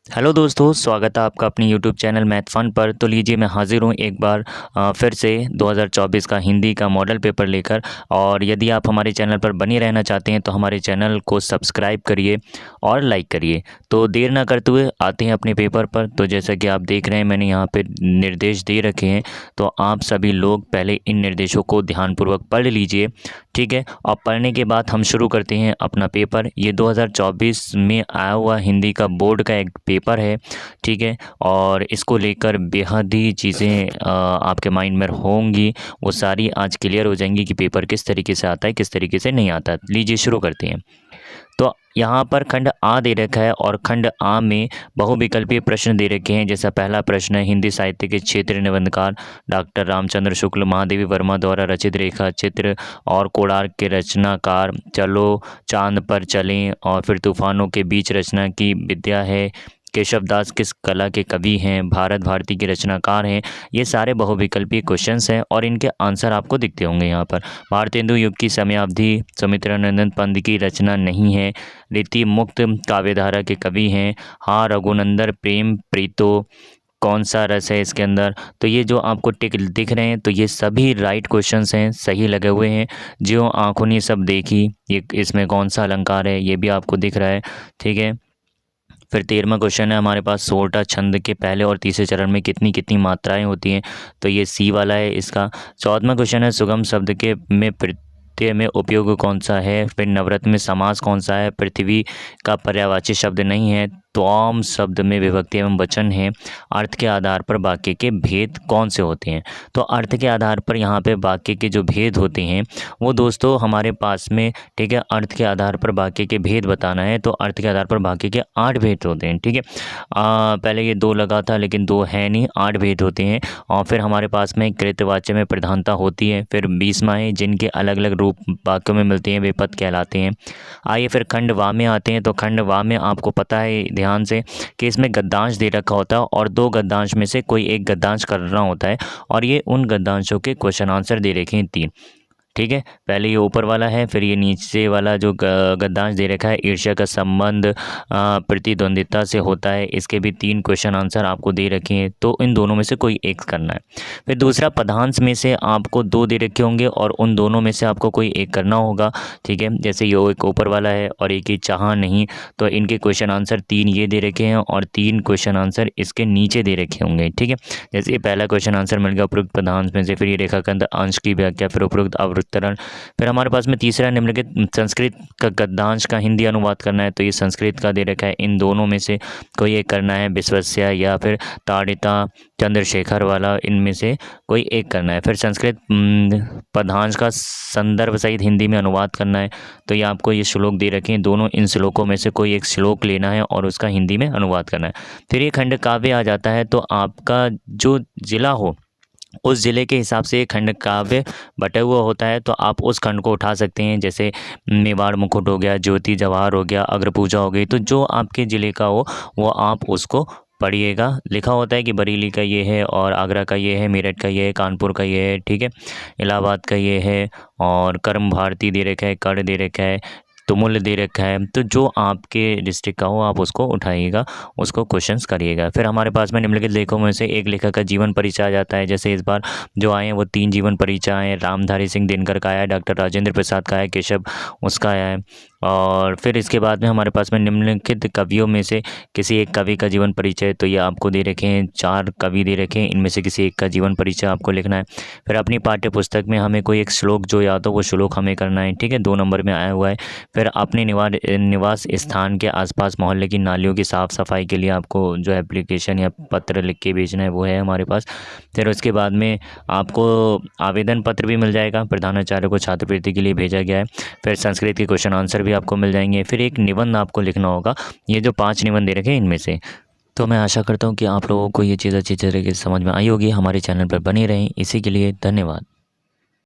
Hello दोस्तों, स्वागत है आपका अपने यूट्यूब चैनल मैथ फन पर। तो लीजिए मैं हाज़िर हूँ एक बार फिर से 2024 का हिंदी का मॉडल पेपर लेकर। और यदि आप हमारे चैनल पर बने रहना चाहते हैं तो हमारे चैनल को सब्सक्राइब करिए और लाइक करिए। तो देर ना करते हुए आते हैं अपने पेपर पर। तो जैसा कि आप देख रहे हैं मैंने यहाँ पे निर्देश दे रखे हैं, तो आप सभी लोग पहले इन निर्देशों को ध्यानपूर्वक पढ़ लीजिए, ठीक है। और पढ़ने के बाद हम शुरू करते हैं अपना पेपर। ये 2024 में आया हुआ हिंदी का बोर्ड का एक पेपर है, ठीक है। और इसको लेकर बेहद ही चीज़ें आपके माइंड में होंगी, वो सारी आज क्लियर हो जाएंगी कि पेपर किस तरीके से आता है, किस तरीके से नहीं आता। लीजिए शुरू करते हैं। तो यहाँ पर खंड आ दे रखा है और खंड आ में बहुविकल्पीय प्रश्न दे रखे हैं। जैसा पहला प्रश्न है, हिंदी साहित्य के क्षेत्रीय निबंधकार डॉक्टर रामचंद्र शुक्ल महादेवी वर्मा द्वारा रचित रेखा चित्र और कोणार्क के रचनाकार चलो चांद पर चलें और फिर तूफानों के बीच रचना की विद्या है। केशव दास किस कला के कवि हैं? भारत भारती के रचनाकार हैं। ये सारे बहुविकल्पीय क्वेश्चंस हैं और इनके आंसर आपको दिखते होंगे यहाँ पर। भारतेंदु युग की समयावधि सुमित्रानंद पंत की रचना नहीं है। रीति मुक्त काव्यधारा के कवि हैं। हाँ रघुनंदन प्रेम प्रीतो कौन सा रस है इसके अंदर? तो ये जो आपको टिक दिख रहे हैं तो ये सभी राइट क्वेश्चंस हैं, सही लगे हुए हैं। जो आंखों ने सब देखी, ये इसमें कौन सा अलंकार है ये भी आपको दिख रहा है, ठीक है। फिर 13वां क्वेश्चन है हमारे पास, सोरठा छंद के पहले और तीसरे चरण में कितनी कितनी मात्राएं होती हैं? तो ये सी वाला है इसका। 14वां क्वेश्चन है, सुगम शब्द के में प्रत्यय में उपयोग कौन सा है? फिर नवरत्न में समास कौन सा है? पृथ्वी का पर्यायवाची शब्द नहीं है। त्वाम शब्द में विभक्ति एवं वचन है। अर्थ के आधार पर वाक्य के भेद कौन से होते हैं? तो अर्थ के आधार पर यहाँ पे वाक्य के जो भेद होते हैं वो दोस्तों हमारे पास में, ठीक है। अर्थ के आधार पर वाक्य के भेद बताना है तो अर्थ के आधार पर वाक्य के 8 भेद होते हैं, ठीक है। पहले ये 2 लगा था लेकिन 2 है नहीं, 8 भेद होते हैं। और फिर हमारे पास में कृतवाच्य में प्रधानता होती है। फिर 20वां है, जिनके अलग अलग रूप वाक्यों में मिलते हैं वे पद कहलाते हैं। आइए फिर खंड वा में आते हैं। तो खंड वा में आपको पता है ध्यान से कि इसमें गद्यांश दे रखा होता है और 2 गद्यांश में से कोई एक गद्यांश करना होता है और ये उन गद्यांशों के क्वेश्चन आंसर दे रखे हैं 3, ठीक है। पहले ये ऊपर वाला है, फिर ये नीचे वाला जो गद्यांश दे रखा है, ईर्ष्या का संबंध प्रतिद्वंदिता से होता है। इसके भी 3 क्वेश्चन आंसर आपको दे रखे हैं, तो इन दोनों में से कोई एक करना है। फिर दूसरा, पदांश में से आपको 2 दे रखे होंगे और उन दोनों में से आपको कोई एक करना होगा, ठीक है। जैसे ये एक ऊपर वाला है और एक ही चाह नहीं, तो इनके क्वेश्चन आंसर 3 ये दे रखे हैं और 3 क्वेश्चन आंसर इसके नीचे दे रखे होंगे, ठीक है। जैसे ये पहला क्वेश्चन आंसर मिल गया उपरोक्त पदांश में से, फिर ये रेखाखंड अंश की व्याख्या, फिर उपरोक्त अवतरण। फिर हमारे पास में तीसरा निम्नलिखित संस्कृत का गद्यांश का हिंदी अनुवाद करना है, तो ये संस्कृत का दे रखा है। इन दोनों में से कोई एक करना है, विश्वस्या या फिर ताड़िता चंद्रशेखर वाला, इनमें से कोई एक करना है। फिर संस्कृत पदांश का संदर्भ सहित हिंदी में अनुवाद करना है, तो ये आपको ये श्लोक दे रखे हैं। दोनों इन श्लोकों में से कोई एक श्लोक लेना है और उसका हिंदी में अनुवाद करना है। फिर ये खंड काव्य आ जाता है, तो आपका जो जिला हो उस ज़िले के हिसाब से खंड काव्य बटा हुआ होता है, तो आप उस खंड को उठा सकते हैं। जैसे मेवाड़ मुकुट हो गया, ज्योति जवाहर हो गया, अग्रपूजा हो गई, तो जो आपके ज़िले का हो वो आप उसको पढ़िएगा। लिखा होता है कि बरेली का ये है और आगरा का ये है, मेरठ का ये है, कानपुर का ये है, ठीक है, इलाहाबाद का ये है और कर्म भारती दे रखा है, कर्ण दे रखा है, तुमुल दे रखा है। तो जो आपके डिस्ट्रिक्ट का हो आप उसको उठाइएगा, उसको क्वेश्चंस करिएगा। फिर हमारे पास में निम्नलिखित लेखों में से एक लेखक का जीवन परिचय आ जाता है। जैसे इस बार जो आए हैं वो 3 जीवन परिचय आए हैं। रामधारी सिंह दिनकर का आया है, डॉक्टर राजेंद्र प्रसाद का है, केशव उसका आया है। और फिर इसके बाद में हमारे पास में निम्नलिखित कवियों में से किसी एक कवि का जीवन परिचय, तो ये आपको दे रखे हैं, 4 कवि दे रखे हैं, इनमें से किसी एक का जीवन परिचय आपको लिखना है। फिर अपनी पाठ्य पुस्तक में हमें कोई एक श्लोक जो याद हो वो श्लोक हमें करना है, ठीक है, 2 नंबर में आया हुआ है। फिर अपने निवास स्थान के आसपास मोहल्ले की नालियों की साफ़ सफाई के लिए आपको जो एप्लीकेशन या पत्र लिख के भेजना है वो है हमारे पास। फिर उसके बाद में आपको आवेदन पत्र भी मिल जाएगा, प्रधानाचार्य को छात्रवृत्ति के लिए भेजा गया है। फिर संस्कृत के क्वेश्चन आंसर भी आपको मिल जाएंगे। फिर एक निबंध आपको लिखना होगा, ये जो 5 निबंध दे रखे हैं इनमें से। तो मैं आशा करता हूँ कि आप लोगों को ये चीज़ अच्छी तरीके से समझ में आई होगी। हमारे चैनल पर बने रहें, इसी के लिए धन्यवाद।